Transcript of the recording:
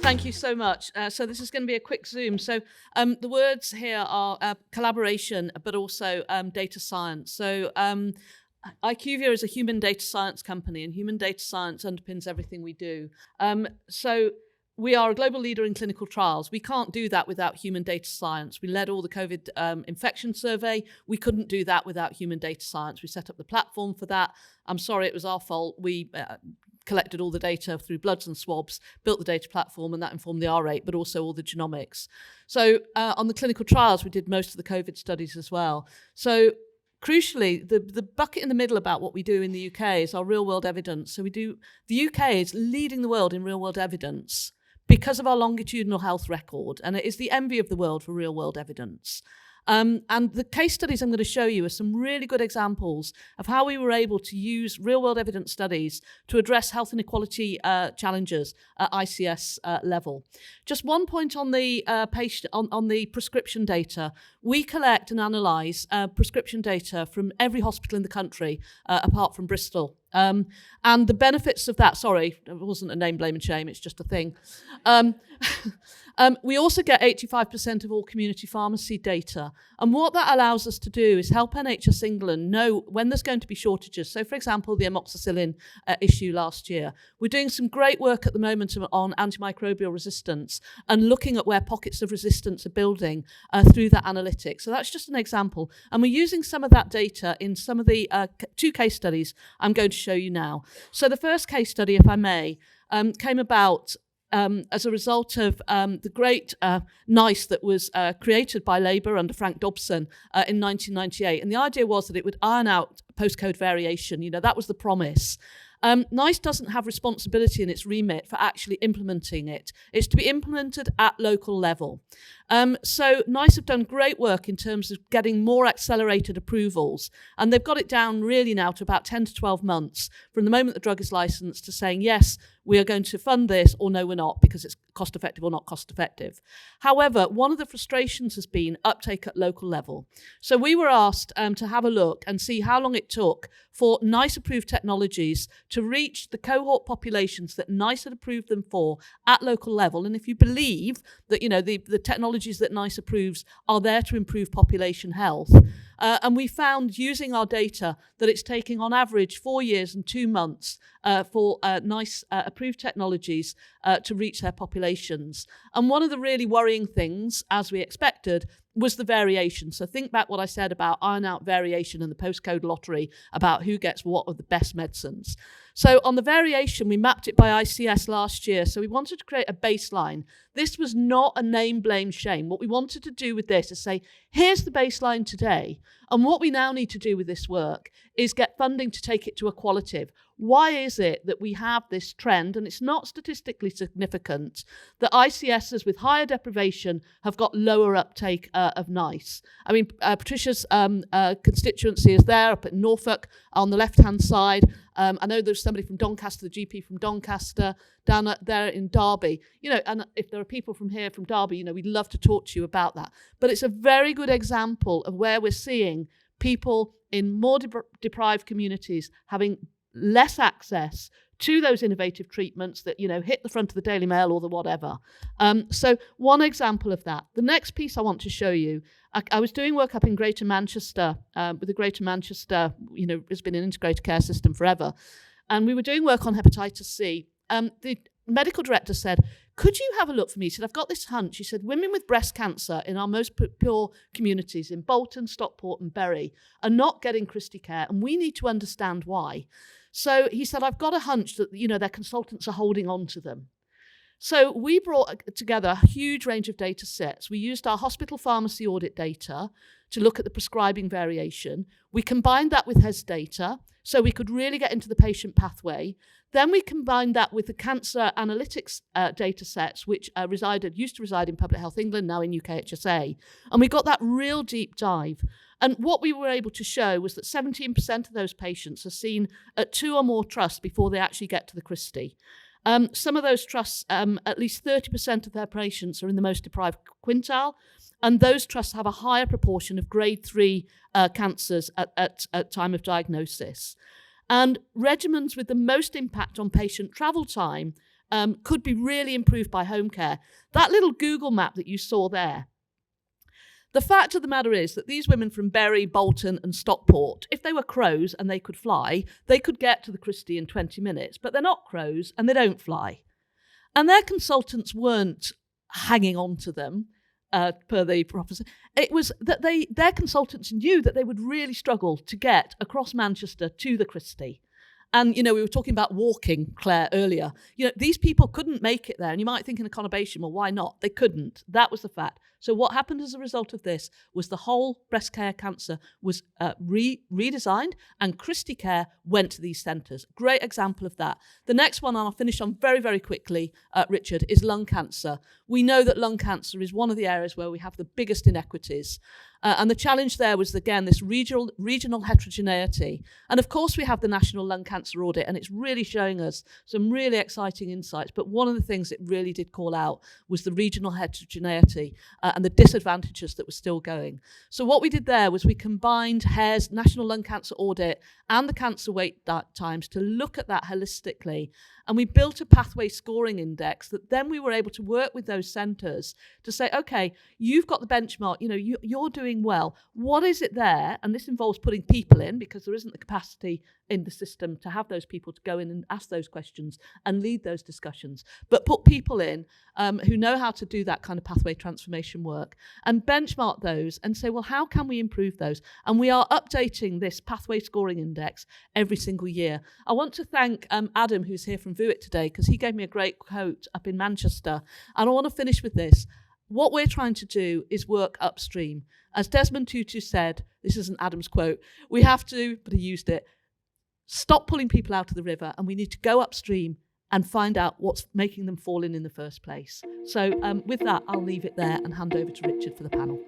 Thank you so much. So this is going to be a quick Zoom. So the words here are collaboration, but also data science. So IQVIA is a human data science company, and human data science underpins everything we do. So we are a global leader in clinical trials. We can't do that without human data science. We led all the COVID infection survey. We couldn't do that without human data science. We set up the platform for that. I'm sorry, it was our fault. We collected all the data through bloods and swabs, built the data platform, and that informed the R rate, but also all the genomics. So on the clinical trials, we did most of the COVID studies as well. So crucially, the bucket in the middle about what we do in the UK is our real-world evidence. So the UK is leading the world in real-world evidence because of our longitudinal health record, and it is the envy of the world for real-world evidence. And the case studies I'm going to show you are some really good examples of how we were able to use real-world evidence studies to address health inequality challenges at ICS level. Just one point on the on the prescription data. We collect and analyse prescription data from every hospital in the country, apart from Bristol. And the benefits of that, sorry, it wasn't a name, blame and shame, it's just a thing. We also get 85% of all community pharmacy data. And what that allows us to do is help NHS England know when there's going to be shortages. So, for example, the amoxicillin issue last year. We're doing some great work at the moment on antimicrobial resistance and looking at where pockets of resistance are building through that analytics. So that's just an example. And we're using some of that data in some of the two case studies I'm going to show you now. So the first case study, if I may, came about as a result of the great NICE that was created by Labour under Frank Dobson in 1998. And the idea was that it would iron out postcode variation. You know, that was the promise. NICE doesn't have responsibility in its remit for actually implementing it. It's to be implemented at local level. So NICE have done great work in terms of getting more accelerated approvals, and they've got it down really now to about 10 to 12 months from the moment the drug is licensed to saying, yes, we are going to fund this, or no, we're not, because it's cost effective or not cost effective. However, one of the frustrations has been uptake at local level. So we were asked to have a look and see how long it took for NICE approved technologies to reach the cohort populations that NICE had approved them for at local level. And if you believe that, you know, the technologies that NICE approves are there to improve population health, and we found using our data that it's taking on average 4 years and 2 months for NICE approved technologies to reach their populations. And one of the really worrying things, as we expected, was the variation. So think back what I said about iron out variation and the postcode lottery about who gets what of the best medicines. So on the variation, we mapped it by ICS last year. So we wanted to create a baseline. This was not a name, blame, shame. What we wanted to do with this is say, here's the baseline today. And what we now need to do with this work is get funding to take it to a qualitative. Why is it that we have this trend, and it's not statistically significant, that ICSs with higher deprivation have got lower uptake of NICE? I mean, Patricia's constituency is there up at Norfolk on the left-hand side. I know there's somebody from Doncaster, the GP from Doncaster, down there in Derby. You know, and if there are people from here, from Derby, you know, we'd love to talk to you about that. But it's a very good example of where we're seeing people in more deprived communities having less access to those innovative treatments that, you know, hit the front of the Daily Mail or the whatever. So one example of that. The next piece I want to show you, I was doing work up in Greater Manchester with the Greater Manchester, you know, has been an integrated care system forever. And we were doing work on hepatitis C. The medical director said, could you have a look for me? He said, I've got this hunch. He said, women with breast cancer in our most poor communities in Bolton, Stockport and Bury are not getting Christie care, and we need to understand why. So he said, I've got a hunch that, you know, their consultants are holding on to them. So we brought together a huge range of data sets. We used our hospital pharmacy audit data to look at the prescribing variation. We combined that with HES data, so we could really get into the patient pathway. Then we combined that with the cancer analytics data sets, which used to reside in Public Health England, now in UKHSA. And we got that real deep dive. And what we were able to show was that 17% of those patients are seen at 2 or more trusts before they actually get to the Christie. Some of those trusts, at least 30% of their patients are in the most deprived quintile, and those trusts have a higher proportion of grade 3 cancers at time of diagnosis. And regimens with the most impact on patient travel time could be really improved by home care. That little Google map that you saw there, the fact of the matter is that these women from Bury, Bolton and Stockport, if they were crows and they could fly, they could get to the Christie in 20 minutes, but they're not crows and they don't fly. And their consultants weren't hanging on to them, per the prophecy. It was that their consultants knew that they would really struggle to get across Manchester to the Christie. And, we were talking about walking, Claire, earlier. These people couldn't make it there. And you might think in a conurbation, well, why not? They couldn't. That was the fact. So what happened as a result of this was the whole breast care cancer was redesigned, and Christie Care went to these centres. Great example of that. The next one, and I'll finish on very, very quickly, Richard, is lung cancer. We know that lung cancer is one of the areas where we have the biggest inequities. And the challenge there was, again, this regional heterogeneity. And of course, we have the National Lung Cancer Audit, and it's really showing us some really exciting insights. But one of the things it really did call out was the regional heterogeneity and the disadvantages that were still going. So what we did there was we combined HARE's National Lung Cancer Audit and the cancer wait times to look at that holistically. And we built a pathway scoring index that then we were able to work with those centres to say, okay, you've got the benchmark, you're doing well. What is it there? And this involves putting people in, because there isn't the capacity in the system to have those people to go in and ask those questions and lead those discussions. But put people in who know how to do that kind of pathway transformation work and benchmark those and say, well, how can we improve those? And we are updating this pathway scoring index every single year. I want to thank Adam, who's here from VUIT today, because he gave me a great quote up in Manchester. And I want to finish with this. What we're trying to do is work upstream. As Desmond Tutu said, this isn't Adam's quote, we have to, but he used it, stop pulling people out of the river, and we need to go upstream and find out what's making them fall in the first place. So with that, I'll leave it there and hand over to Richard for the panel.